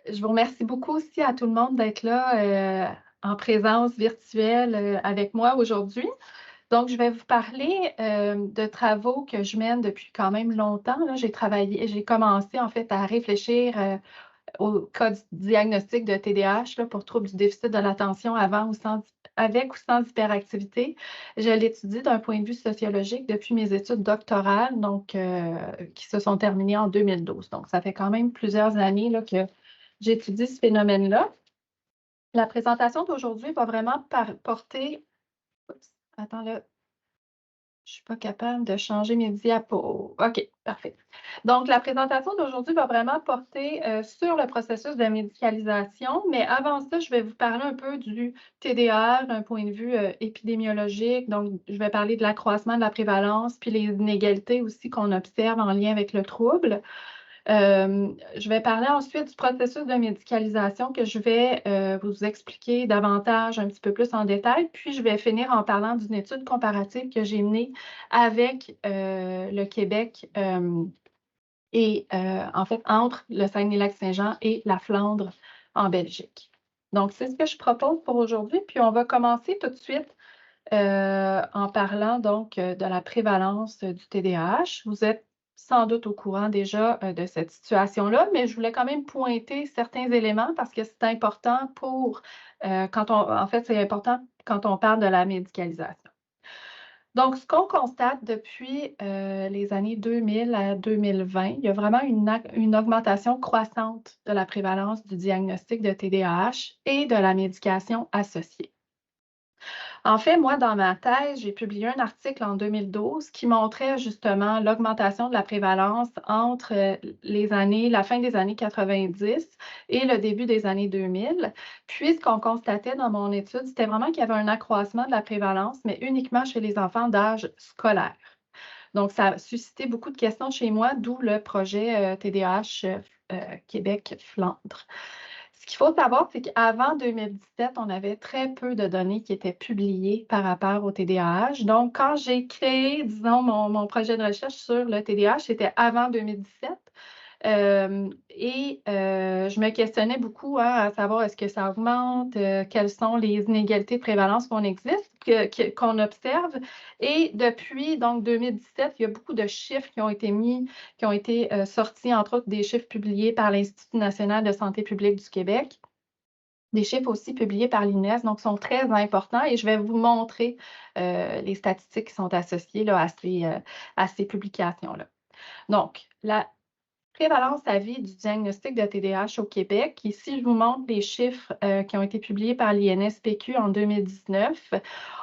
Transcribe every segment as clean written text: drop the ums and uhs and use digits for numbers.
Je vous remercie beaucoup aussi à tout le monde d'être là, en présence virtuelle, avec moi aujourd'hui. Donc, je vais vous parler, de travaux que je mène depuis quand même longtemps, là. J'ai commencé en fait à réfléchir, au cas du diagnostic de TDAH, là, pour trouble du déficit de l'attention avec ou sans hyperactivité. Je l'étudie d'un point de vue sociologique depuis mes études doctorales, donc qui se sont terminées en 2012. Donc ça fait quand même plusieurs années, là, que j'étudie ce phénomène-là. La présentation d'aujourd'hui va vraiment porter. Oups, attends là, je suis pas capable de changer mes diapos. OK, parfait. Donc, la présentation d'aujourd'hui va vraiment porter sur le processus de médicalisation, mais avant ça, je vais vous parler un peu du TDAH d'un point de vue épidémiologique. Donc, je vais parler de l'accroissement de la prévalence, puis les inégalités aussi qu'on observe en lien avec le trouble. Je vais parler ensuite du processus de médicalisation que je vais vous expliquer davantage, un petit peu plus en détail. Puis, je vais finir en parlant d'une étude comparative que j'ai menée avec le Québec et en fait, entre le Saguenay-Lac-Saint-Jean et la Flandre en Belgique. Donc, c'est ce que je propose pour aujourd'hui. Puis, on va commencer tout de suite en parlant donc de la prévalence du TDAH. Vous êtes sans doute au courant déjà de cette situation-là, mais je voulais quand même pointer certains éléments parce que c'est important pour en fait, c'est important quand on parle de la médicalisation. Donc, ce qu'on constate depuis les années 2000 à 2020, il y a vraiment une augmentation croissante de la prévalence du diagnostic de TDAH et de la médication associée. En fait, moi, dans ma thèse, j'ai publié un article en 2012 qui montrait justement l'augmentation de la prévalence entre la fin des années 90 et le début des années 2000. Puis, ce qu'on constatait dans mon étude, c'était vraiment qu'il y avait un accroissement de la prévalence, mais uniquement chez les enfants d'âge scolaire. Donc, ça a suscité beaucoup de questions chez moi, d'où le projet TDAH Québec-Flandre. Ce qu'il faut savoir, c'est qu'avant 2017, on avait très peu de données qui étaient publiées par rapport au TDAH. Donc, quand j'ai créé, disons, mon projet de recherche sur le TDAH, c'était avant 2017. Je me questionnais beaucoup, hein, à savoir est-ce que ça augmente, quelles sont les inégalités de prévalence qu'on observe. Et depuis donc 2017, il y a beaucoup de chiffres qui ont été sortis, entre autres des chiffres publiés par l'Institut national de santé publique du Québec, des chiffres aussi publiés par l'INES, donc sont très importants et je vais vous montrer les statistiques qui sont associées là, à ces publications-là. Donc, la prévalence à vie du diagnostic de TDAH au Québec. Ici, je vous montre les chiffres qui ont été publiés par l'INSPQ en 2019.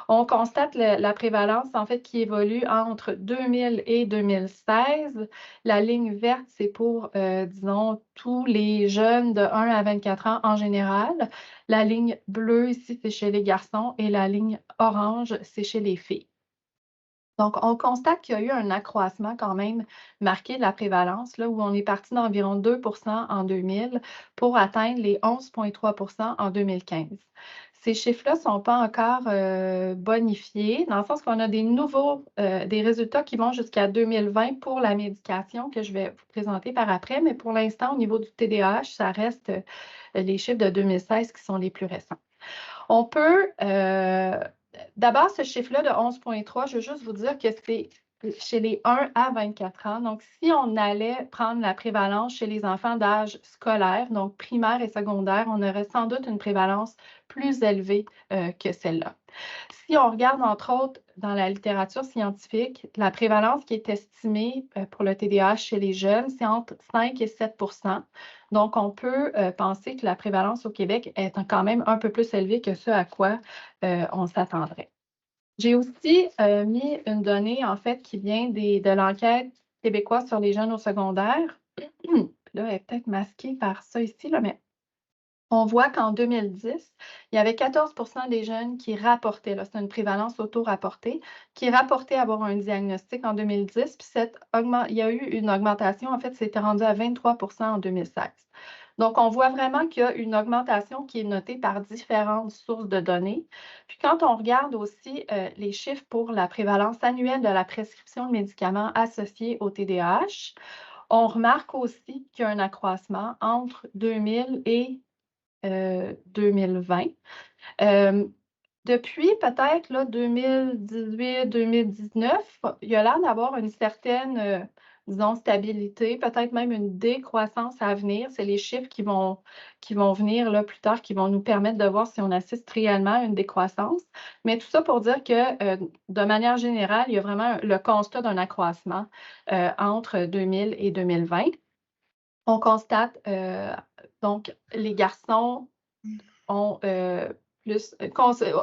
On constate la prévalence, en fait, qui évolue entre 2000 et 2016. La ligne verte, c'est pour, disons, tous les jeunes de 1 à 24 ans en général. La ligne bleue, ici, c'est chez les garçons et la ligne orange, c'est chez les filles. Donc, on constate qu'il y a eu un accroissement quand même marqué de la prévalence, là, où on est parti d'environ 2 en 2000 pour atteindre les 11,3 en 2015. Ces chiffres-là ne sont pas encore bonifiés, dans le sens qu'on a des résultats qui vont jusqu'à 2020 pour la médication que je vais vous présenter par après, mais pour l'instant, au niveau du TDAH, ça reste les chiffres de 2016 qui sont les plus récents. On peut, d'abord, ce chiffre-là de 11,3, je veux juste vous dire que c'est chez les 1 à 24 ans. Donc, si on allait prendre la prévalence chez les enfants d'âge scolaire, donc primaire et secondaire, on aurait sans doute une prévalence plus élevée que celle-là. Si on regarde, entre autres, dans la littérature scientifique, la prévalence qui est estimée pour le TDAH chez les jeunes, c'est entre 5 et 7 Donc, on peut penser que la prévalence au Québec est quand même un peu plus élevée que ce à quoi on s'attendrait. J'ai aussi mis une donnée, en fait, qui vient de l'enquête québécoise sur les jeunes au secondaire. Là, elle est peut-être masquée par ça ici, là, mais on voit qu'en 2010, il y avait 14 des jeunes qui rapportaient, là, c'est une prévalence auto-rapportée, qui rapportaient avoir un diagnostic en 2010, puis il y a eu une augmentation, en fait, c'était rendu à 23 en 2016. Donc, on voit vraiment qu'il y a une augmentation qui est notée par différentes sources de données. Puis, quand on regarde aussi les chiffres pour la prévalence annuelle de la prescription de médicaments associés au TDAH, On remarque aussi qu'il y a un accroissement entre 2000 et 2020. Depuis peut-être 2018-2019, il y a l'air d'avoir une certaine, disons, stabilité, peut-être même une décroissance à venir. C'est les chiffres qui vont venir là, plus tard, qui vont nous permettre de voir si on assiste réellement à une décroissance. Mais tout ça pour dire que, de manière générale, il y a vraiment le constat d'un accroissement entre 2000 et 2020. On constate, donc, les garçons ont,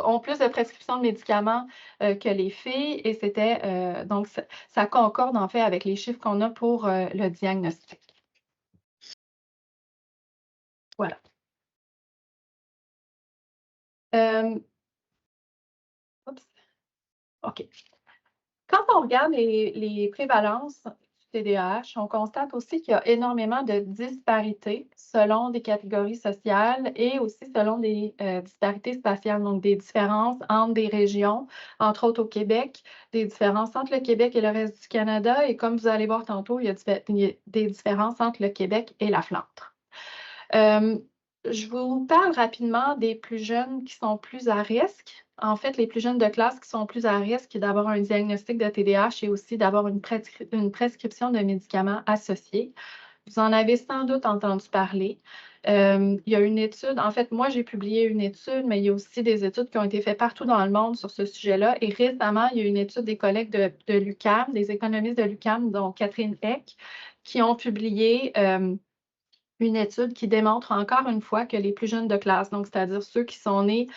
ont plus de prescriptions de médicaments que les filles et c'était donc ça concorde en fait avec les chiffres qu'on a pour le diagnostic. Voilà. Oups, OK. Quand on regarde les prévalences du TDAH, on constate aussi qu'il y a énormément de disparités selon des catégories sociales et aussi selon des disparités spatiales, donc des différences entre des régions, entre autres au Québec, des différences entre le Québec et le reste du Canada, et comme vous allez voir tantôt, il y a des différences entre le Québec et la Flandre. Je vous parle rapidement des plus jeunes qui sont plus à risque. En fait, les plus jeunes de classe qui sont plus à risque d'avoir un diagnostic de TDAH et aussi d'avoir une prescription de médicaments associés. Vous en avez sans doute entendu parler. Il y a une étude, en fait, moi j'ai publié une étude, mais il y a aussi des études qui ont été faites partout dans le monde sur ce sujet-là. Et récemment, il y a une étude des collègues de l'UQAM, des économistes de l'UQAM, dont Catherine Eck, qui ont publié une étude qui démontre encore une fois que les plus jeunes de classe, donc c'est-à-dire ceux qui sont nés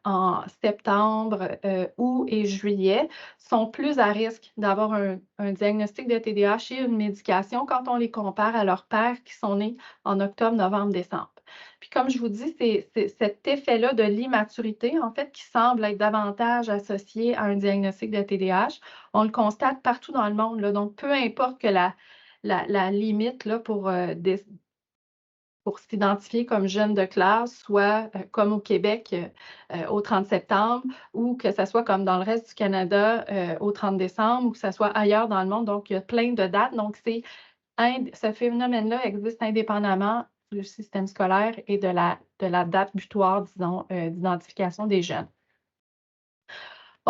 en septembre, août et juillet, sont plus à risque d'avoir un diagnostic de TDAH et une médication quand on les compare à leurs pairs qui sont nés en octobre, novembre, décembre. Puis comme je vous dis, c'est cet effet-là de l'immaturité, en fait, qui semble être davantage associé à un diagnostic de TDAH. On le constate partout dans le monde, là. Donc, peu importe que la limite là, pour s'identifier comme jeune de classe, soit comme au Québec au 30 septembre, ou que ce soit comme dans le reste du Canada au 30 décembre, ou que ce soit ailleurs dans le monde. Donc, il y a plein de dates. Donc, ce phénomène-là existe indépendamment du système scolaire et de la date butoir, disons, d'identification des jeunes.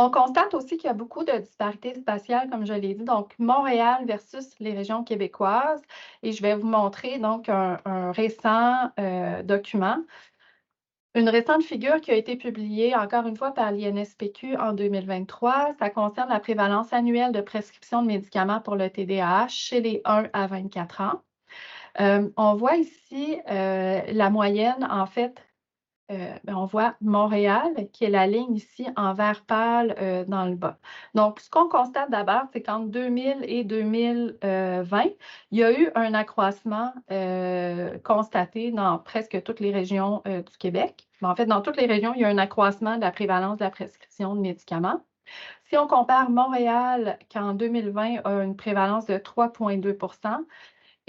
On constate aussi qu'il y a beaucoup de disparités spatiales, comme je l'ai dit, donc Montréal versus les régions québécoises. Et je vais vous montrer donc un récent document, une récente figure qui a été publiée encore une fois par l'INSPQ en 2023. Ça concerne la prévalence annuelle de prescription de médicaments pour le TDAH chez les 1 à 24 ans. On voit ici la moyenne, en fait, on voit Montréal, qui est la ligne ici en vert pâle dans le bas. Donc, ce qu'on constate d'abord, c'est qu'entre 2000 et 2020, il y a eu un accroissement constaté dans presque toutes les régions du Québec. En fait, dans toutes les régions, il y a un accroissement de la prévalence de la prescription de médicaments. Si on compare Montréal, qui en 2020 a une prévalence de 3,2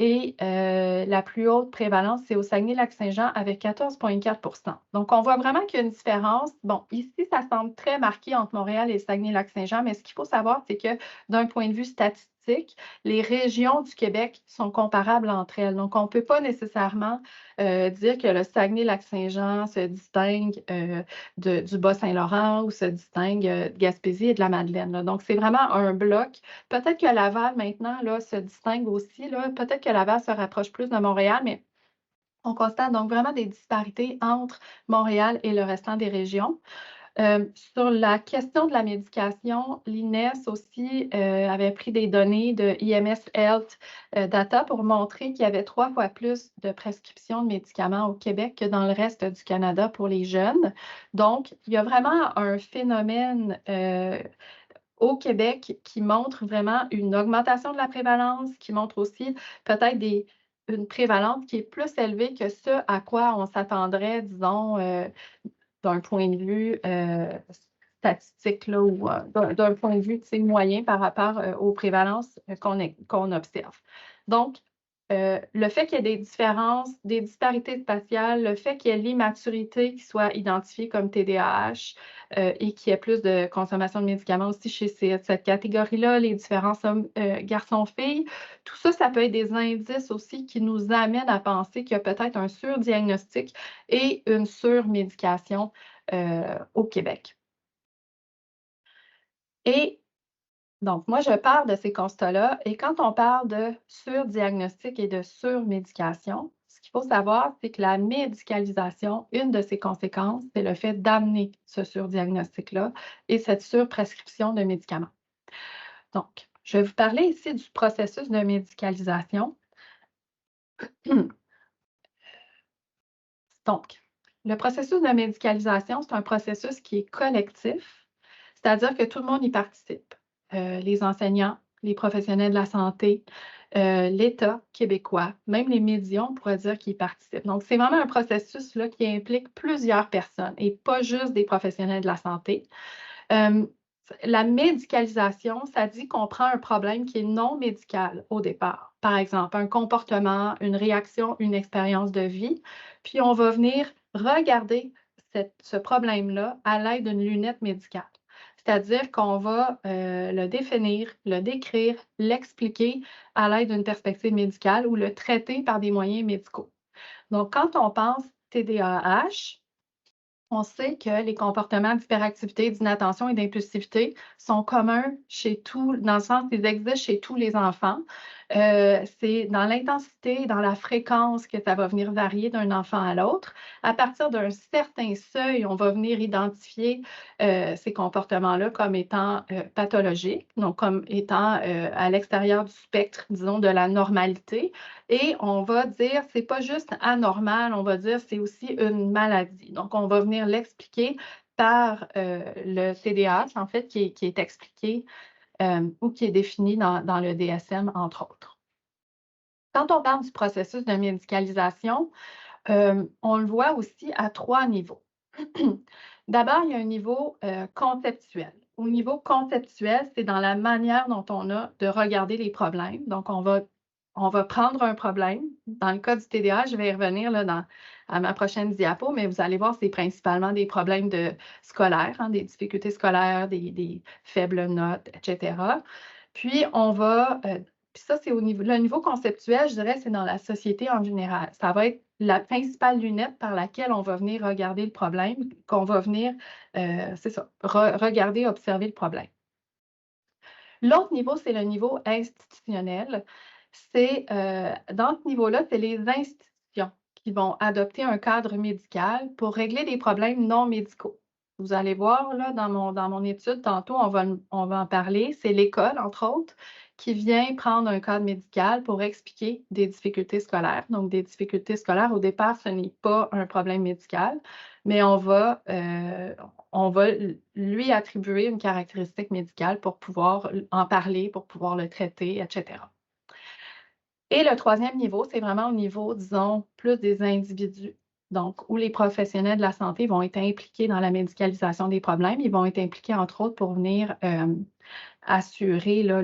et la plus haute prévalence, c'est au Saguenay-Lac-Saint-Jean avec 14,4 %. Donc, on voit vraiment qu'il y a une différence. Bon, ici, ça semble très marqué entre Montréal et le Saguenay-Lac-Saint-Jean, mais ce qu'il faut savoir, c'est que d'un point de vue statistique, les régions du Québec sont comparables entre elles. Donc, on ne peut pas nécessairement dire que le Saguenay-Lac-Saint-Jean se distingue du Bas-Saint-Laurent ou se distingue de Gaspésie et de la Madeleine, là. Donc, c'est vraiment un bloc. Peut-être que Laval, maintenant, là, se distingue aussi, là. Peut-être que Laval se rapproche plus de Montréal, mais on constate donc vraiment des disparités entre Montréal et le restant des régions. Sur la question de la médication, l'INES aussi avait pris des données de IMS Health Data pour montrer qu'il y avait 3 fois plus de prescriptions de médicaments au Québec que dans le reste du Canada pour les jeunes. Donc, il y a vraiment un phénomène au Québec qui montre vraiment une augmentation de la prévalence, qui montre aussi peut-être une prévalence qui est plus élevée que ce à quoi on s'attendrait, disons, d'un point de vue statistique là, ou d'un point de vue moyen par rapport aux prévalences qu'on observe. Donc, le fait qu'il y ait des différences, des disparités spatiales, le fait qu'il y ait l'immaturité qui soit identifiée comme TDAH et qu'il y ait plus de consommation de médicaments aussi chez cette catégorie-là, les différences hommes, garçons-filles, tout ça, ça peut être des indices aussi qui nous amènent à penser qu'il y a peut-être un surdiagnostic et une surmédication au Québec. Et donc, moi, je parle de ces constats-là et quand on parle de surdiagnostic et de surmédication, ce qu'il faut savoir, c'est que la médicalisation, une de ses conséquences, c'est le fait d'amener ce surdiagnostic-là et cette surprescription de médicaments. Donc, je vais vous parler ici du processus de médicalisation. Donc, le processus de médicalisation, c'est un processus qui est collectif, c'est-à-dire que tout le monde y participe. Les enseignants, les professionnels de la santé, l'État québécois, même les médias, on pourrait dire qu'ils y participent. Donc, c'est vraiment un processus là, qui implique plusieurs personnes et pas juste des professionnels de la santé. La médicalisation, ça dit qu'on prend un problème qui est non médical au départ. Par exemple, un comportement, une réaction, une expérience de vie, puis on va venir regarder ce problème-là à l'aide d'une lunette médicale. C'est-à-dire qu'on va le définir, le décrire, l'expliquer à l'aide d'une perspective médicale ou le traiter par des moyens médicaux. Donc, quand on pense TDAH, on sait que les comportements d'hyperactivité, d'inattention et d'impulsivité sont communs chez tous, dans le sens qu'ils existent chez tous les enfants. C'est dans l'intensité, dans la fréquence que ça va venir varier d'un enfant à l'autre. À partir d'un certain seuil, on va venir identifier ces comportements-là comme étant pathologiques, donc comme étant à l'extérieur du spectre, disons, de la normalité. Et on va dire, c'est pas juste anormal, on va dire, c'est aussi une maladie. Donc, on va venir l'expliquer par le TDAH, en fait, qui est expliqué ou qui est défini dans le DSM, entre autres. Quand on parle du processus de médicalisation, on le voit aussi à 3 niveaux. D'abord, il y a un niveau conceptuel. Au niveau conceptuel, c'est dans la manière dont on a de regarder les problèmes. Donc, on va prendre un problème. Dans le cas du TDAH, je vais y revenir là, à ma prochaine diapo, mais vous allez voir, c'est principalement des problèmes scolaires, hein, des difficultés scolaires, des faibles notes, etc. Puis, puis ça, c'est le niveau conceptuel, je dirais, c'est dans la société en général. Ça va être la principale lunette par laquelle on va venir regarder le problème, qu'on va venir, c'est ça, regarder, observer le problème. L'autre niveau, c'est le niveau institutionnel. Dans ce niveau-là, c'est les institutions qui vont adopter un cadre médical pour régler des problèmes non médicaux. Vous allez voir, là, dans mon étude, tantôt, on va en parler. C'est l'école, entre autres, qui vient prendre un cadre médical pour expliquer des difficultés scolaires. Donc, des difficultés scolaires, au départ, ce n'est pas un problème médical, mais on va lui attribuer une caractéristique médicale pour pouvoir en parler, pour pouvoir le traiter, etc. Et le troisième niveau, c'est vraiment au niveau, disons, plus des individus. Donc, où les professionnels de la santé vont être impliqués dans la médicalisation des problèmes. Ils vont être impliqués, entre autres, pour venir assurer là,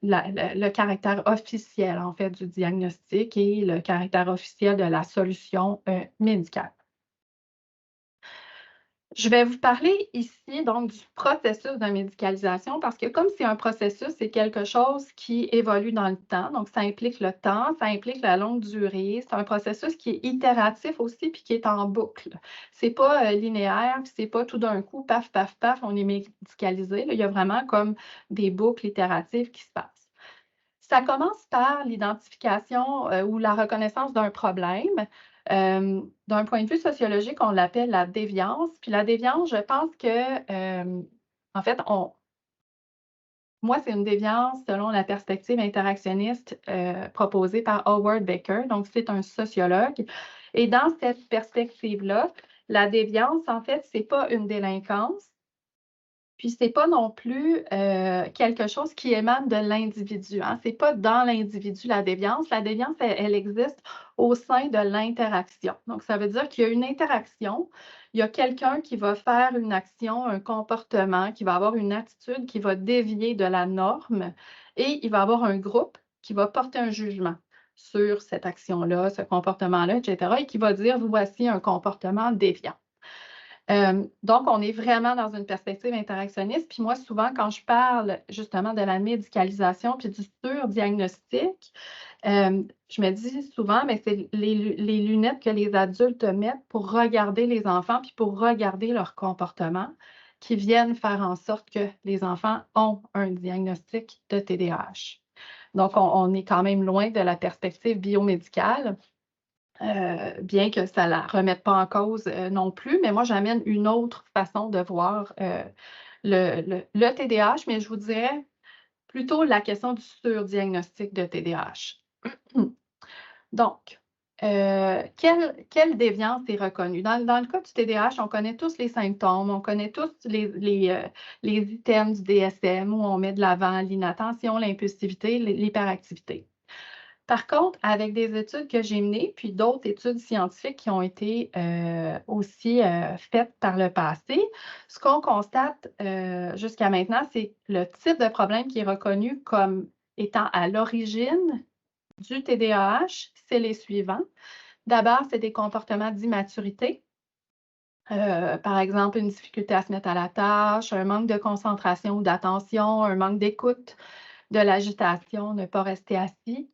le caractère officiel, en fait, du diagnostic et le caractère officiel de la solution médicale. Je vais vous parler ici donc du processus de médicalisation parce que comme c'est un processus, c'est quelque chose qui évolue dans le temps. Donc, ça implique le temps, ça implique la longue durée. C'est un processus qui est itératif aussi puis qui est en boucle. C'est pas linéaire, puis c'est pas tout d'un coup, paf, paf, paf, on est médicalisé. Là, il y a vraiment comme des boucles itératives qui se passent. Ça commence par l'identification ou la reconnaissance d'un problème. D'un point de vue sociologique, on l'appelle la déviance. Puis la déviance, je pense que, en fait, moi, c'est une déviance selon la perspective interactionniste proposée par Howard Baker. Donc, c'est un sociologue. Et dans cette perspective-là, la déviance, en fait, c'est pas une délinquance. Puis, ce n'est pas non plus quelque chose qui émane de l'individu. Hein. Ce n'est pas dans l'individu la déviance. La déviance, elle existe au sein de l'interaction. Donc, ça veut dire qu'il y a une interaction, il y a quelqu'un qui va faire une action, un comportement, qui va avoir une attitude qui va dévier de la norme et il va avoir un groupe qui va porter un jugement. sur cette action-là, ce comportement-là, etc., et qui va dire voici un comportement déviant. Donc, on est vraiment dans une perspective interactionniste. Puis moi, souvent, quand je parle justement de la médicalisation puis du surdiagnostic, je me dis souvent, mais c'est les lunettes que les adultes mettent pour regarder les enfants puis pour regarder leur comportement qui viennent faire en sorte que les enfants ont un diagnostic de TDAH. Donc, on est quand même loin de la perspective biomédicale. Bien que ça ne la remette pas en cause non plus, mais moi, j'amène une autre façon de voir le TDAH, mais je vous dirais plutôt la question du surdiagnostic de TDAH. Donc, quelle déviance est reconnue? Dans le cas du TDAH, on connaît tous les symptômes, on connaît tous les items du DSM où on met de l'avant l'inattention, l'impulsivité, l'hyperactivité. Par contre, avec des études que j'ai menées, puis d'autres études scientifiques qui ont été aussi faites par le passé, ce qu'on constate jusqu'à maintenant, c'est le type de problème qui est reconnu comme étant à l'origine du TDAH, c'est les suivants. D'abord, c'est des comportements d'immaturité. Par exemple, une difficulté à se mettre à la tâche, un manque de concentration ou d'attention, un manque d'écoute, de l'agitation, ne pas rester assis.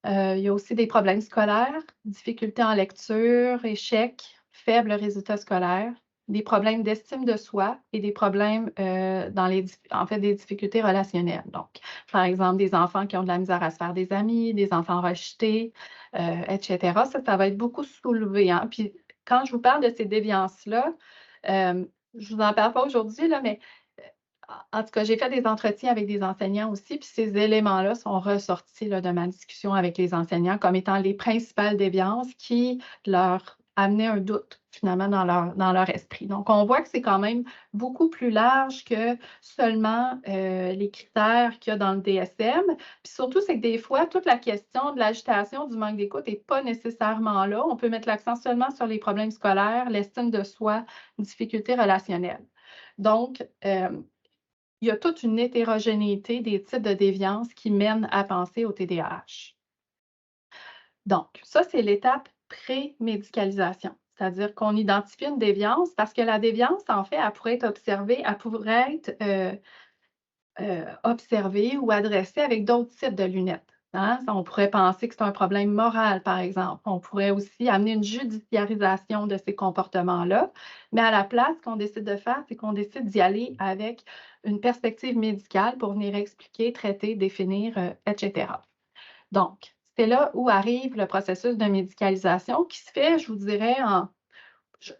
Il y a aussi des problèmes scolaires, difficultés en lecture, échecs, faibles résultats scolaires, des problèmes d'estime de soi et des problèmes des difficultés relationnelles. Donc, par exemple, des enfants qui ont de la misère à se faire des amis, des enfants rejetés, etc. Ça va être beaucoup soulevé, hein. Puis, quand je vous parle de ces déviances-là, je ne vous en parle pas aujourd'hui, là, mais en tout cas, j'ai fait des entretiens avec des enseignants aussi, puis ces éléments-là sont ressortis là, de ma discussion avec les enseignants comme étant les principales déviances qui leur amenaient un doute finalement dans leur esprit. Donc, on voit que c'est quand même beaucoup plus large que seulement les critères qu'il y a dans le DSM. Puis surtout, c'est que des fois, toute la question de l'agitation, du manque d'écoute n'est pas nécessairement là. On peut mettre l'accent seulement sur les problèmes scolaires, l'estime de soi, difficultés relationnelles. Donc, il y a toute une hétérogénéité des types de déviance qui mènent à penser au TDAH. Donc, ça, c'est l'étape pré-médicalisation, c'est-à-dire qu'on identifie une déviance parce que la déviance, en fait, elle pourrait être observée, elle pourrait être observée ou adressée avec d'autres types de lunettes. Hein? On pourrait penser que c'est un problème moral, par exemple. On pourrait aussi amener une judiciarisation de ces comportements-là. Mais à la place, ce qu'on décide de faire, c'est qu'on décide d'y aller avec une perspective médicale pour venir expliquer, traiter, définir, etc. Donc, c'est là où arrive le processus de médicalisation qui se fait, je vous dirais,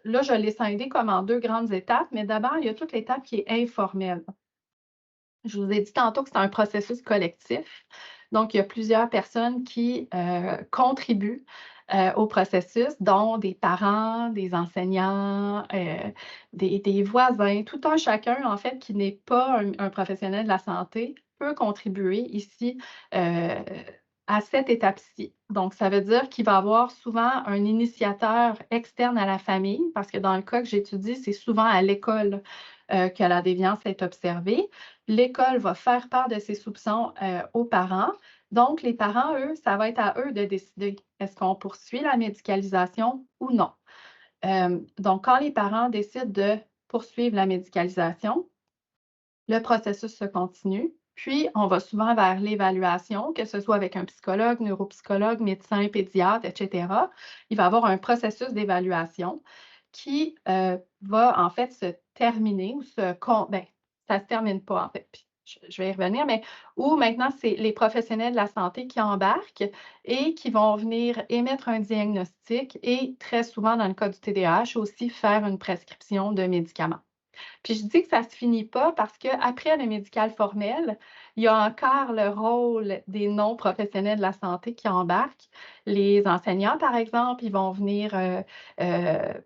là, je l'ai scindé comme en deux grandes étapes, mais d'abord, il y a toute l'étape qui est informelle. Je vous ai dit tantôt que c'est un processus collectif. Donc, il y a plusieurs personnes qui contribuent au processus, dont des parents, des enseignants, des voisins, tout un chacun, en fait, qui n'est pas un professionnel de la santé, peut contribuer ici à cette étape-ci. Donc, ça veut dire qu'il va y avoir souvent un initiateur externe à la famille, parce que dans le cas que j'étudie, c'est souvent à l'école que la déviance est observée. L'école va faire part de ses soupçons aux parents. Donc, les parents, eux, ça va être à eux de décider est-ce qu'on poursuit la médicalisation ou non. Donc, quand les parents décident de poursuivre la médicalisation, le processus se continue. Puis, on va souvent vers l'évaluation, que ce soit avec un psychologue, neuropsychologue, médecin, pédiatre, etc. Il va y avoir un processus d'évaluation qui va en fait se terminer ou ça ne se termine pas en fait. Puis, je vais y revenir, mais où maintenant, c'est les professionnels de la santé qui embarquent et qui vont venir émettre un diagnostic et très souvent, dans le cas du TDAH, aussi faire une prescription de médicaments. Puis je dis que ça ne se finit pas parce qu'après le médical formel, il y a encore le rôle des non-professionnels de la santé qui embarquent. Les enseignants, par exemple, ils vont venir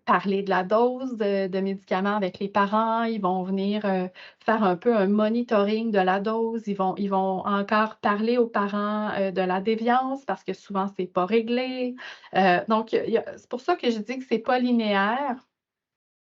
parler de la dose de médicaments avec les parents, ils vont venir faire un peu un monitoring de la dose, ils vont encore parler aux parents de la déviance parce que souvent, ce n'est pas réglé. Donc, c'est pour ça que je dis que ce n'est pas linéaire.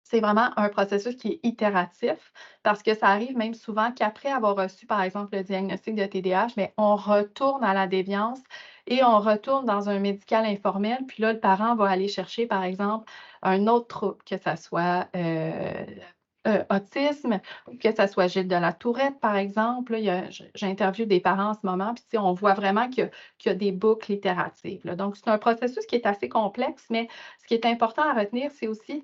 C'est vraiment un processus qui est itératif parce que ça arrive même souvent qu'après avoir reçu, par exemple, le diagnostic de TDAH, mais on retourne à la déviance et on retourne dans un médical informel, puis là, le parent va aller chercher, par exemple, un autre trouble, que ça soit autisme, que ça soit Gilles de la Tourette, par exemple. Là, j'interviewe des parents en ce moment, puis on voit vraiment qu'il y a des boucles itératives, là. Donc, c'est un processus qui est assez complexe, mais ce qui est important à retenir, c'est aussi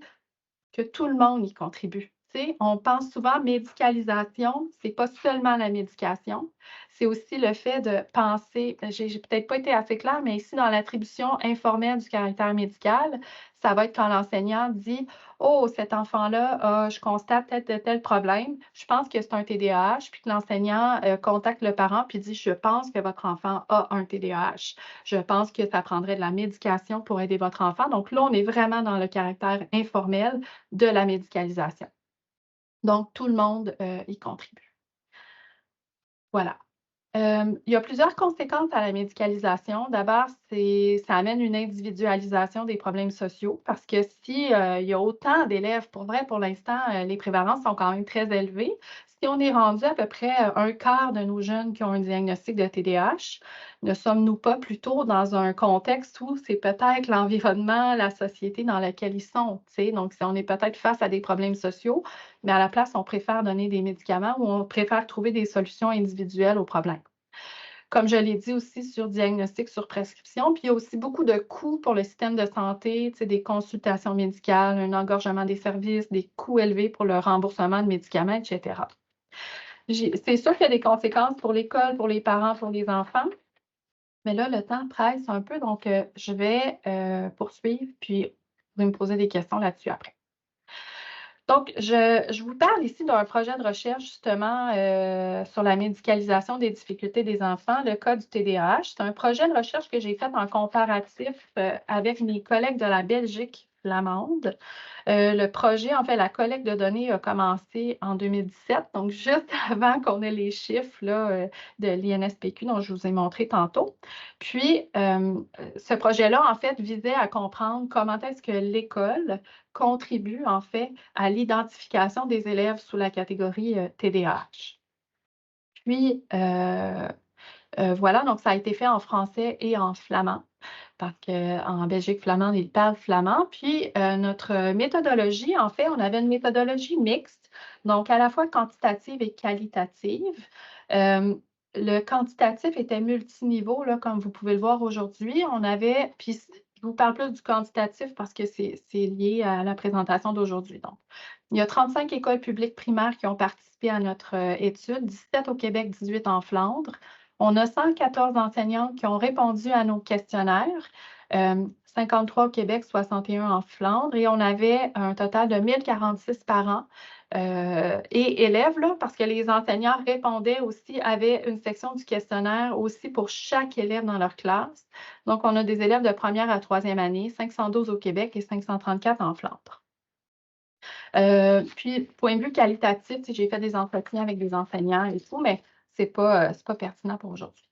que tout le monde y contribue. Tu sais, on pense souvent médicalisation, c'est pas seulement la médication, c'est aussi le fait de penser, j'ai peut-être pas été assez claire, mais ici, dans l'attribution informelle du caractère médical, ça va être quand l'enseignant dit: «Oh, cet enfant-là, je constate tel problème, je pense que c'est un TDAH», puis que l'enseignant contacte le parent puis dit: «Je pense que votre enfant a un TDAH. Je pense que ça prendrait de la médication pour aider votre enfant». Donc là, on est vraiment dans le caractère informel de la médicalisation. Donc, tout le monde y contribue. Voilà. Il y a plusieurs conséquences à la médicalisation. D'abord, ça amène une individualisation des problèmes sociaux parce que si, il y a autant d'élèves, pour vrai, pour l'instant, les prévalences sont quand même très élevées. Si on est rendu à peu près un quart de nos jeunes qui ont un diagnostic de TDAH, ne sommes-nous pas plutôt dans un contexte où c'est peut-être l'environnement, la société dans laquelle ils sont, tu sais? Donc, si on est peut-être face à des problèmes sociaux, mais à la place, on préfère donner des médicaments ou on préfère trouver des solutions individuelles aux problèmes. Comme je l'ai dit aussi sur diagnostic, sur prescription, puis il y a aussi beaucoup de coûts pour le système de santé, tu sais, des consultations médicales, un engorgement des services, des coûts élevés pour le remboursement de médicaments, et cetera. C'est sûr qu'il y a des conséquences pour l'école, pour les parents, pour les enfants, mais là, le temps presse un peu, donc je vais poursuivre, puis vous pouvez me poser des questions là-dessus après. Donc, je vous parle ici d'un projet de recherche justement sur la médicalisation des difficultés des enfants, le cas du TDAH. C'est un projet de recherche que j'ai fait en comparatif avec mes collègues de la Belgique flamande. Le projet, en fait, la collecte de données a commencé en 2017, donc juste avant qu'on ait les chiffres là, de l'INSPQ dont je vous ai montré tantôt. Puis, ce projet-là, en fait, visait à comprendre comment est-ce que l'école contribue, en fait, à l'identification des élèves sous la catégorie TDAH. Puis, voilà, donc ça a été fait en français et en flamand, parce qu'en Belgique flamande, ils parlent flamand. Puis, notre méthodologie, en fait, on avait une méthodologie mixte, donc à la fois quantitative et qualitative. Le quantitatif était multiniveau, là, comme vous pouvez le voir aujourd'hui. On avait, puis je vous parle plus du quantitatif parce que c'est lié à la présentation d'aujourd'hui. Donc, il y a 35 écoles publiques primaires qui ont participé à notre étude, 17 au Québec, 18 en Flandre. On a 114 enseignantes qui ont répondu à nos questionnaires, 53 au Québec, 61 en Flandre, et on avait un total de 1046 parents et élèves, là, parce que les enseignants répondaient aussi, avaient une section du questionnaire aussi pour chaque élève dans leur classe. Donc, on a des élèves de première à troisième année, 512 au Québec et 534 en Flandre. Puis, point de vue qualitatif, j'ai fait des entretiens avec des enseignants et tout, mais c'est pas pertinent pour aujourd'hui.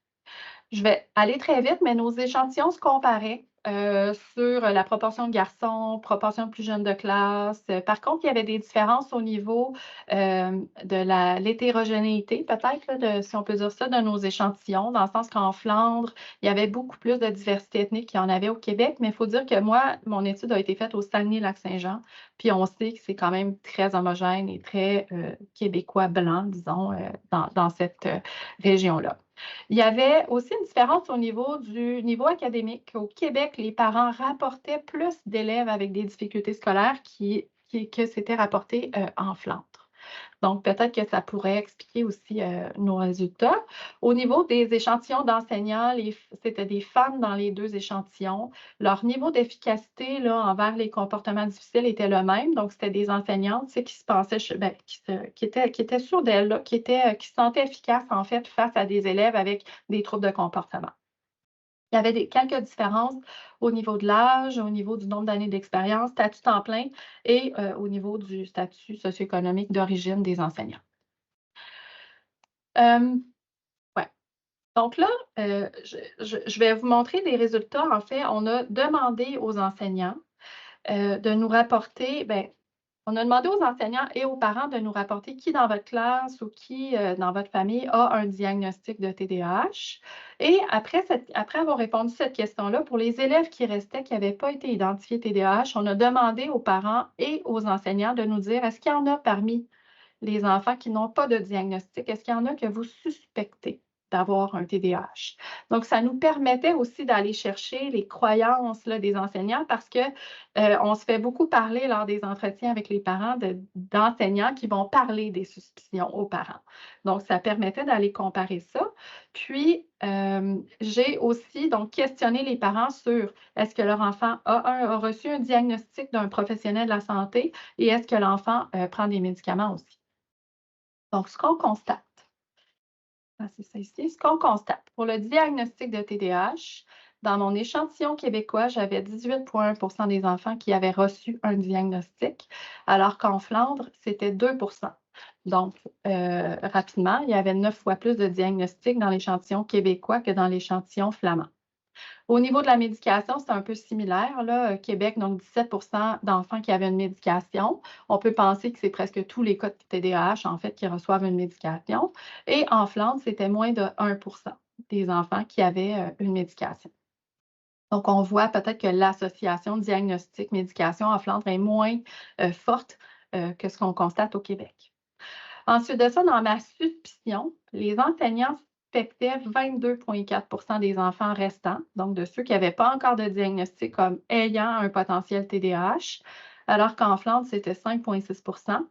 Je vais aller très vite, mais nos échantillons se comparaient sur la proportion de garçons, proportion de plus jeunes de classe. Par contre, il y avait des différences au niveau de l'hétérogénéité, peut-être, là, si on peut dire ça, de nos échantillons, dans le sens qu'en Flandre, il y avait beaucoup plus de diversité ethnique qu'il y en avait au Québec, mais il faut dire que moi, mon étude a été faite au Saguenay-Lac-Saint-Jean, puis on sait que c'est quand même très homogène et très québécois blanc, disons, dans cette région-là. Il y avait aussi une différence au niveau du niveau académique. Au Québec, les parents rapportaient plus d'élèves avec des difficultés scolaires que c'était rapporté en Flandre. Donc, peut-être que ça pourrait expliquer aussi nos résultats. Au niveau des échantillons d'enseignants, c'était des femmes dans les deux échantillons. Leur niveau d'efficacité là, envers les comportements difficiles était le même. Donc, c'était des enseignantes qui se pensaient, qui étaient sûres d'elles, là, qui se sentaient efficaces en fait face à des élèves avec des troubles de comportement. Il y avait quelques différences au niveau de l'âge, au niveau du nombre d'années d'expérience, statut temps plein et au niveau du statut socio-économique d'origine des enseignants. Ouais. Donc là, je vais vous montrer des résultats. En fait, on a demandé aux enseignants de nous rapporter, On a demandé aux enseignants et aux parents de nous rapporter qui dans votre classe ou qui dans votre famille a un diagnostic de TDAH. Et après avoir répondu à cette question-là, pour les élèves qui restaient, qui n'avaient pas été identifiés TDAH, on a demandé aux parents et aux enseignants de nous dire est-ce qu'il y en a parmi les enfants qui n'ont pas de diagnostic, est-ce qu'il y en a que vous suspectez d'avoir un TDAH? Donc, ça nous permettait aussi d'aller chercher les croyances là, des enseignants parce que on se fait beaucoup parler lors des entretiens avec les parents d'enseignants qui vont parler des suspicions aux parents. Donc, ça permettait d'aller comparer ça. Puis, j'ai aussi donc questionné les parents sur est-ce que leur enfant a reçu un diagnostic d'un professionnel de la santé et est-ce que l'enfant prend des médicaments aussi. Donc, ce qu'on constate, c'est ça ici, ce qu'on constate pour le diagnostic de TDAH, dans mon échantillon québécois, j'avais 18,1 des enfants qui avaient reçu un diagnostic, alors qu'en Flandre, c'était 2. Donc, rapidement, il y avait 9 fois plus de diagnostics dans l'échantillon québécois que dans l'échantillon flamand. Au niveau de la médication, c'est un peu similaire. Là, Québec, donc 17 d'enfants qui avaient une médication. On peut penser que c'est presque tous les cas de TDAH, en fait, qui reçoivent une médication. Et en Flandre, c'était moins de 1 des enfants qui avaient une médication. Donc, on voit peut-être que l'association diagnostic-médication en Flandre est moins forte que ce qu'on constate au Québec. Ensuite de ça, dans ma suspicion, les enseignants suspectaient 22,4 des enfants restants, donc de ceux qui n'avaient pas encore de diagnostic comme ayant un potentiel TDAH, alors qu'en Flandre, c'était 5,6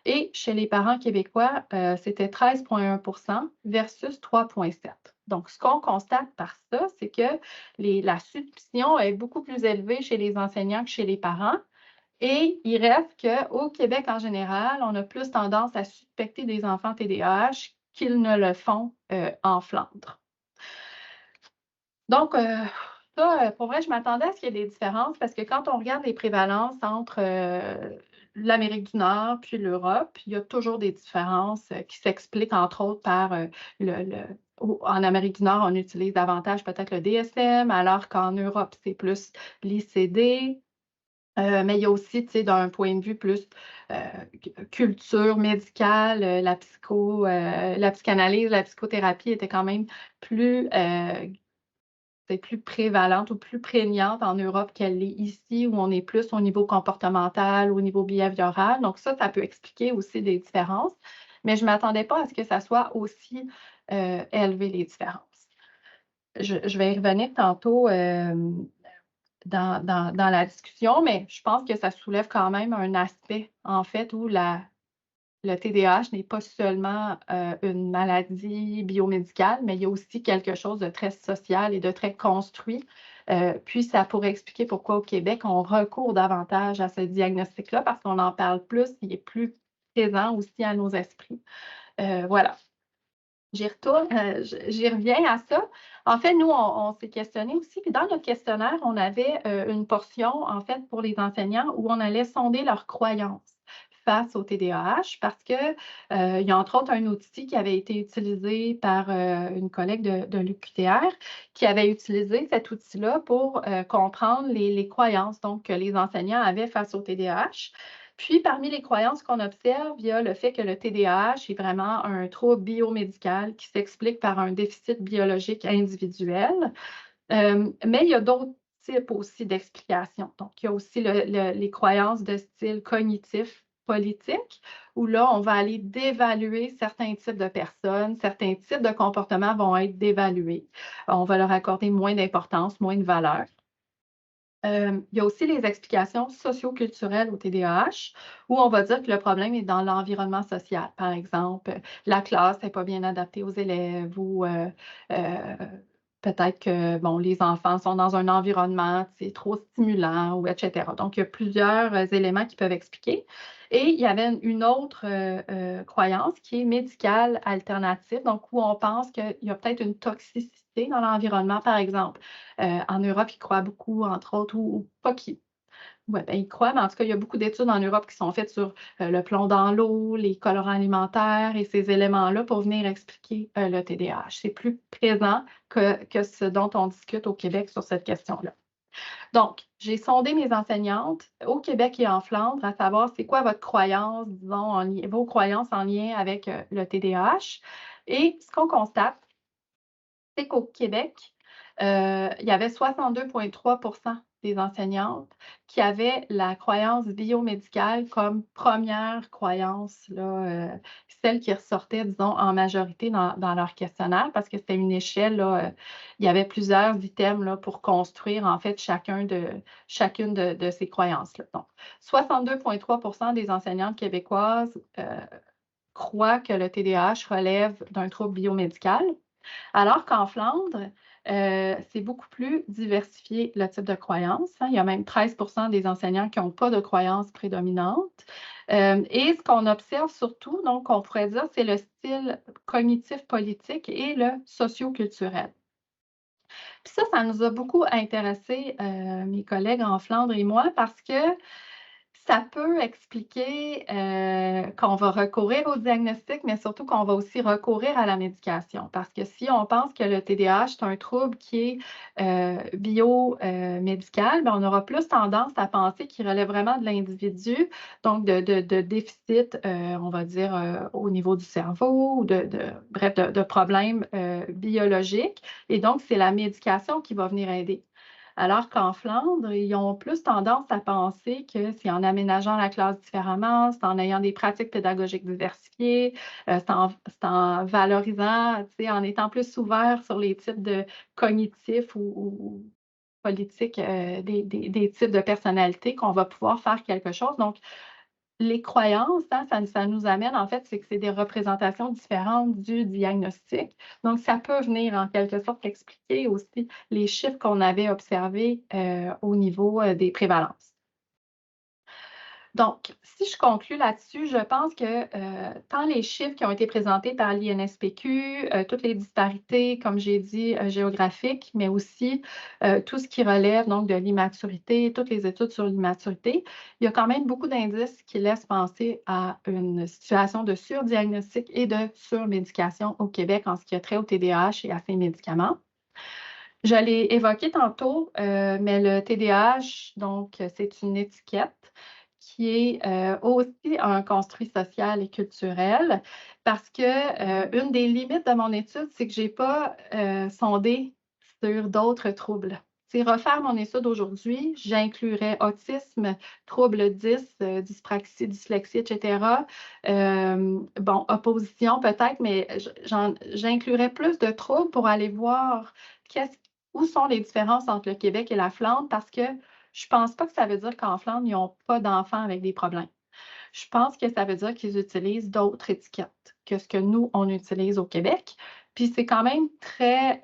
et chez les parents québécois, c'était 13,1 versus 3,7. Donc, ce qu'on constate par ça, c'est que la suspicion est beaucoup plus élevée chez les enseignants que chez les parents. Et il reste qu'au Québec en général, on a plus tendance à suspecter des enfants TDAH qu'ils ne le font en Flandre. Donc, ça, pour vrai, je m'attendais à ce qu'il y ait des différences parce que quand on regarde les prévalences entre l'Amérique du Nord puis l'Europe, il y a toujours des différences qui s'expliquent entre autres par en Amérique du Nord, on utilise davantage peut-être le DSM, alors qu'en Europe, c'est plus l'ICD. Mais il y a aussi, tu sais, d'un point de vue plus culture médicale, la psychanalyse, la psychothérapie était quand même plus, plus prévalente ou plus prégnante en Europe qu'elle l'est ici, où on est plus au niveau comportemental, au niveau behavioral. Donc ça peut expliquer aussi des différences, mais je ne m'attendais pas à ce que ça soit aussi élevé, les différences. Je vais y revenir tantôt dans la discussion, mais je pense que ça soulève quand même un aspect, en fait, où le TDAH n'est pas seulement une maladie biomédicale, mais il y a aussi quelque chose de très social et de très construit. Puis, ça pourrait expliquer pourquoi au Québec, on recourt davantage à ce diagnostic-là, parce qu'on en parle plus, il est plus présent aussi à nos esprits. Voilà. J'y retourne, j'y reviens à ça. En fait, nous, on s'est questionné aussi. Puis dans notre questionnaire, on avait une portion, en fait, pour les enseignants où on allait sonder leurs croyances face au TDAH parce que il y a entre autres un outil qui avait été utilisé par une collègue de l'UQTR qui avait utilisé cet outil-là pour comprendre les croyances donc, que les enseignants avaient face au TDAH. Puis, parmi les croyances qu'on observe, il y a le fait que le TDAH est vraiment un trouble biomédical qui s'explique par un déficit biologique individuel. Mais il y a d'autres types aussi d'explications. Donc, il y a aussi les croyances de style cognitif politique, où là, on va aller dévaluer certains types de personnes, certains types de comportements vont être dévalués. On va leur accorder moins d'importance, moins de valeur. Il y a aussi les explications socio-culturelles au TDAH, où on va dire que le problème est dans l'environnement social. Par exemple, la classe n'est pas bien adaptée aux élèves ou peut-être que bon, les enfants sont dans un environnement trop stimulant ou etc. Donc, il y a plusieurs éléments qui peuvent expliquer. Et il y avait une autre croyance qui est médicale alternative, donc où on pense qu'il y a peut-être une toxicité dans l'environnement, par exemple. En Europe, ils croient beaucoup, entre autres, ou pas qu'ils. Ouais, ben, ils croient, mais en tout cas, il y a beaucoup d'études en Europe qui sont faites sur le plomb dans l'eau, les colorants alimentaires et ces éléments-là pour venir expliquer le TDAH. C'est plus présent que ce dont on discute au Québec sur cette question-là. Donc, j'ai sondé mes enseignantes au Québec et en Flandre à savoir c'est quoi votre croyance, disons, vos croyances en lien avec le TDAH. Et ce qu'on constate, c'est qu'au Québec, il y avait 62,3 des enseignantes qui avaient la croyance biomédicale comme première croyance, là, celle qui ressortait, disons, en majorité dans leur questionnaire, parce que c'était une échelle, là, il y avait plusieurs items là, pour construire, en fait, chacune de ces croyances-là. Donc, 62,3 des enseignantes québécoises croient que le TDAH relève d'un trouble biomédical. Alors qu'en Flandre, c'est beaucoup plus diversifié le type de croyance, hein. Il y a même 13 des enseignants qui n'ont pas de croyance prédominante. Et ce qu'on observe surtout, donc, on pourrait dire, c'est le style cognitif politique et le socio-culturel. Puis ça nous a beaucoup intéressés, mes collègues en Flandre et moi, parce que ça peut expliquer qu'on va recourir au diagnostic, mais surtout qu'on va aussi recourir à la médication. Parce que si on pense que le TDAH, c'est un trouble qui est biomédical, on aura plus tendance à penser qu'il relève vraiment de l'individu, donc de déficit, on va dire, au niveau du cerveau, ou bref, de problèmes biologiques. Et donc, c'est la médication qui va venir aider. Alors qu'en Flandre, ils ont plus tendance à penser que c'est en aménageant la classe différemment, c'est en ayant des pratiques pédagogiques diversifiées, c'est en valorisant, en étant plus ouvert sur les types de cognitifs ou politiques des types de personnalités qu'on va pouvoir faire quelque chose. Donc, les croyances, hein, ça nous amène, en fait, c'est que c'est des représentations différentes du diagnostic. Donc, ça peut venir, en quelque sorte, expliquer aussi les chiffres qu'on avait observés au niveau des prévalences. Donc, si je conclue là-dessus, je pense que tant les chiffres qui ont été présentés par l'INSPQ, toutes les disparités, comme j'ai dit, géographiques, mais aussi tout ce qui relève donc de l'immaturité, toutes les études sur l'immaturité, il y a quand même beaucoup d'indices qui laissent penser à une situation de surdiagnostic et de surmédication au Québec en ce qui a trait au TDAH et à ses médicaments. Je l'ai évoqué tantôt, mais le TDAH, donc, c'est une étiquette qui est aussi un construit social et culturel parce que une des limites de mon étude, c'est que je n'ai pas sondé sur d'autres troubles. C'est refaire mon étude aujourd'hui, j'inclurais autisme, trouble 10, dyspraxie, dyslexie, etc. Bon, opposition peut-être, mais j'inclurais plus de troubles pour aller voir où sont les différences entre le Québec et la Flandre, parce que je ne pense pas que ça veut dire qu'en Flandre, ils n'ont pas d'enfants avec des problèmes. Je pense que ça veut dire qu'ils utilisent d'autres étiquettes que ce que nous, on utilise au Québec. Puis c'est quand même très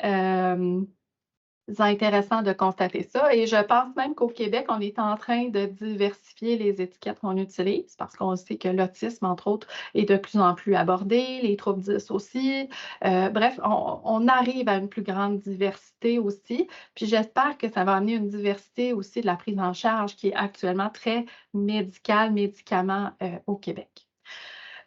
intéressant de constater ça. Et je pense même qu'au Québec, on est en train de diversifier les étiquettes qu'on utilise parce qu'on sait que l'autisme, entre autres, est de plus en plus abordé, les troubles 10 aussi. Bref, on arrive à une plus grande diversité aussi. Puis j'espère que ça va amener une diversité aussi de la prise en charge qui est actuellement très médicale, médicaments au Québec.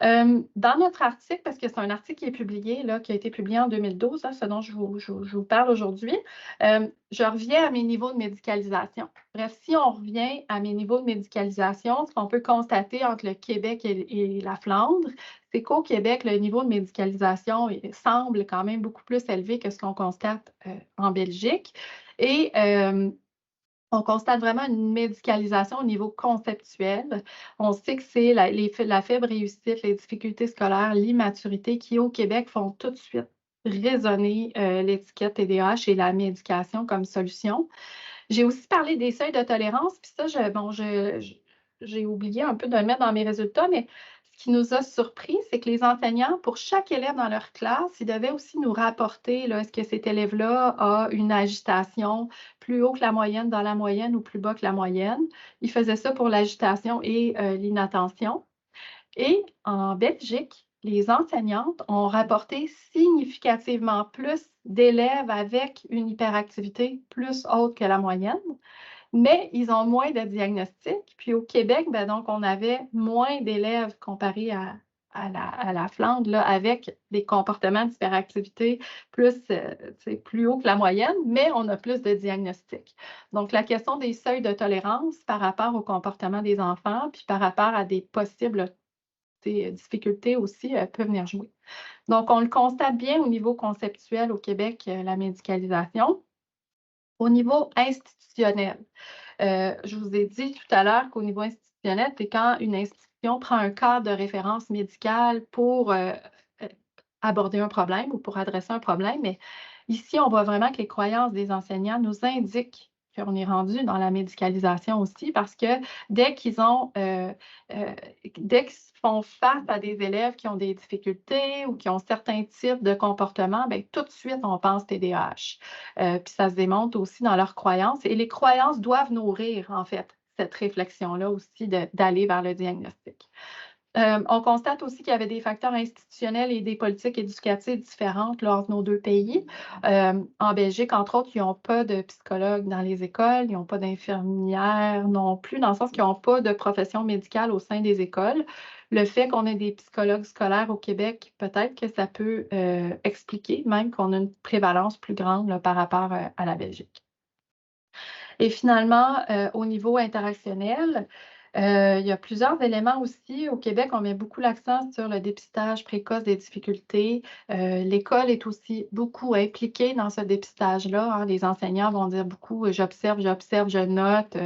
Dans notre article, parce que c'est un article qui est publié, là, qui a été publié en 2012, hein, ce dont je vous parle aujourd'hui, je reviens à mes niveaux de médicalisation. Bref, si on revient à mes niveaux de médicalisation, ce qu'on peut constater entre le Québec et la Flandre, c'est qu'au Québec, le niveau de médicalisation semble quand même beaucoup plus élevé que ce qu'on constate en Belgique. Et on constate vraiment une médicalisation au niveau conceptuel. On sait que c'est la faible réussite, les difficultés scolaires, l'immaturité qui, au Québec, font tout de suite résonner l'étiquette TDAH et la médication comme solution. J'ai aussi parlé des seuils de tolérance, puis ça, j'ai oublié un peu de le mettre dans mes résultats, mais ce qui nous a surpris, c'est que les enseignants, pour chaque élève dans leur classe, ils devaient aussi nous rapporter, là, est-ce que cet élève-là a une agitation plus haut que la moyenne dans la moyenne ou plus bas que la moyenne. Ils faisaient ça pour l'agitation et l'inattention. Et en Belgique, les enseignantes ont rapporté significativement plus d'élèves avec une hyperactivité plus haute que la moyenne, mais ils ont moins de diagnostics. Puis au Québec, donc, on avait moins d'élèves comparé à la Flandre, là, avec des comportements d'hyperactivité plus haut que la moyenne, mais on a plus de diagnostics. Donc, la question des seuils de tolérance par rapport au comportement des enfants, puis par rapport à des possibles difficultés aussi, peut venir jouer. Donc, on le constate bien au niveau conceptuel au Québec, la médicalisation. Au niveau institutionnel, je vous ai dit tout à l'heure qu'au niveau institutionnel, c'est quand une institution prend un cadre de référence médicale pour aborder un problème ou pour adresser un problème. Mais ici, on voit vraiment que les croyances des enseignants nous indiquent qu'on est rendu dans la médicalisation aussi parce que dès qu'ils ont, dès qu'ils font face à des élèves qui ont des difficultés ou qui ont certains types de comportements, bien, tout de suite, on pense TDAH. Puis ça se démontre aussi dans leurs croyances. Et les croyances doivent nourrir, en fait, cette réflexion-là aussi d'aller vers le diagnostic. On constate aussi qu'il y avait des facteurs institutionnels et des politiques éducatives différentes lors de nos deux pays. En Belgique, entre autres, ils n'ont pas de psychologues dans les écoles, ils n'ont pas d'infirmières non plus, dans le sens qu'ils n'ont pas de profession médicale au sein des écoles. Le fait qu'on ait des psychologues scolaires au Québec, peut-être que ça peut expliquer même qu'on a une prévalence plus grande là, par rapport à la Belgique. Et finalement, au niveau interactionnel, il y a plusieurs éléments aussi. Au Québec, on met beaucoup l'accent sur le dépistage précoce des difficultés. L'école est aussi beaucoup impliquée dans ce dépistage-là, hein. Les enseignants vont dire beaucoup j'observe, je note.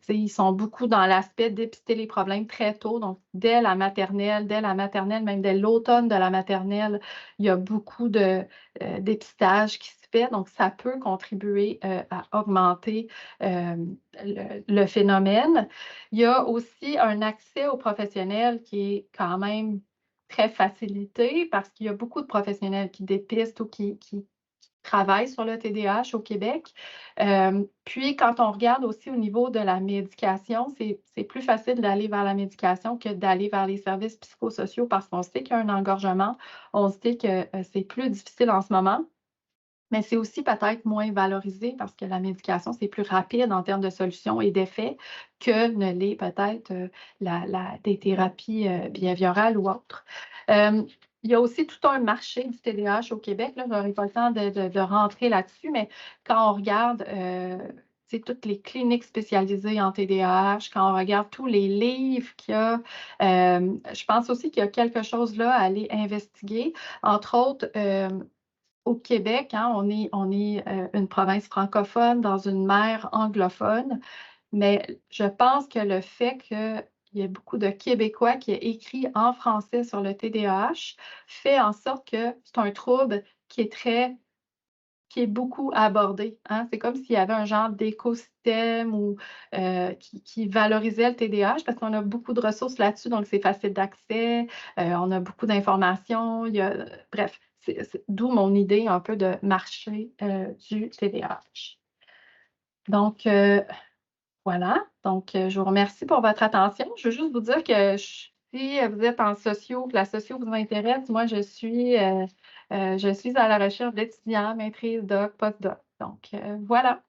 Ils sont beaucoup dans l'aspect de dépister les problèmes très tôt. Donc, dès la maternelle, même dès l'automne de la maternelle, il y a beaucoup de dépistage qui se fait. Donc, ça peut contribuer à augmenter le phénomène. Il y a aussi un accès aux professionnels qui est quand même très facilité parce qu'il y a beaucoup de professionnels qui dépistent ou qui travaillent sur le TDAH au Québec. Puis, quand on regarde aussi au niveau de la médication, c'est plus facile d'aller vers la médication que d'aller vers les services psychosociaux parce qu'on sait qu'il y a un engorgement. On sait que c'est plus difficile en ce moment. Mais c'est aussi peut-être moins valorisé parce que la médication, c'est plus rapide en termes de solutions et d'effets que ne l'est peut-être des thérapies behaviorales ou autres. Il y a aussi tout un marché du TDAH au Québec. Là, je n'aurai pas le temps de rentrer là-dessus, mais quand on regarde toutes les cliniques spécialisées en TDAH, quand on regarde tous les livres qu'il y a, je pense aussi qu'il y a quelque chose là à aller investiguer. Entre autres, au Québec, hein, on est une province francophone dans une mer anglophone, mais je pense que le fait qu'il y ait beaucoup de Québécois qui aient écrit en français sur le TDAH fait en sorte que c'est un trouble qui est beaucoup abordé, hein. C'est comme s'il y avait un genre d'écosystème ou qui valorisait le TDAH parce qu'on a beaucoup de ressources là-dessus, donc c'est facile d'accès, on a beaucoup d'informations, bref, c'est d'où mon idée un peu de marché du TDAH. Donc, voilà. Donc, je vous remercie pour votre attention. Je veux juste vous dire que si vous êtes en socio, que la socio vous intéresse, moi, je suis à la recherche d'étudiants, maîtrise doc, postdoc. Donc, voilà.